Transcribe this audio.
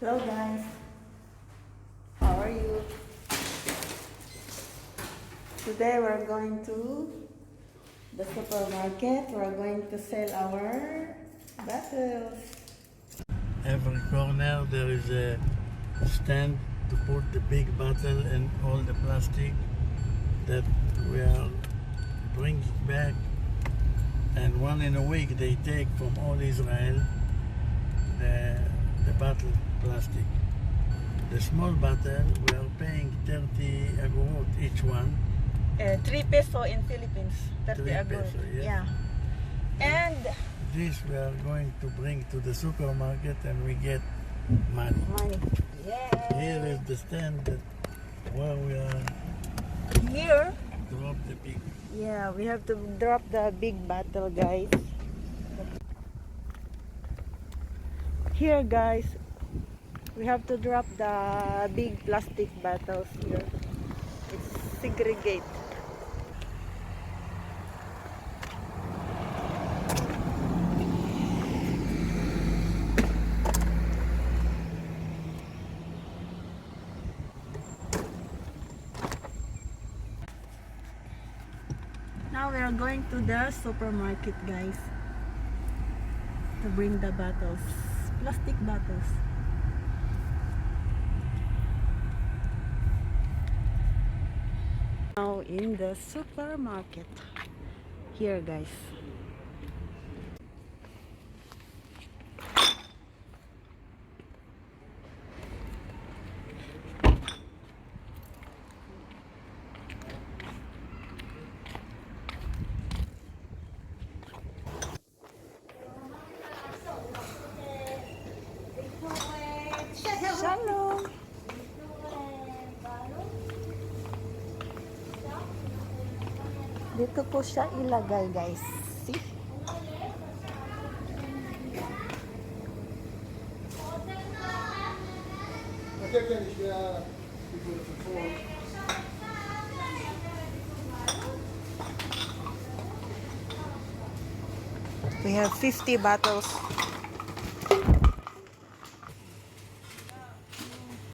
Hello guys, how are you? Today we're going to the supermarket. We're going to sell our bottles. Every corner there is a stand to put the big bottle and all the plastic that we are bringing back, and one in a week they take from all Israel the bottle plastic. The small bottle we are paying 30 agorot each one. 3 peso in Philippines, 30 3 agorot. peso, yes. Yeah. And This we are going to bring to the supermarket and we get money. money. Yeah. Here is the stand that where we are Here, drop the big. yeah, we have to drop the big bottle, guys. Here, guys, we have to drop the big plastic bottles here. It's segregate. Now we are going to the supermarket, guys, to bring the bottles, plastic bottles. Now in the supermarket here, guys. Shalom. Dito po siya ilagay, guys. See? We have 50 bottles.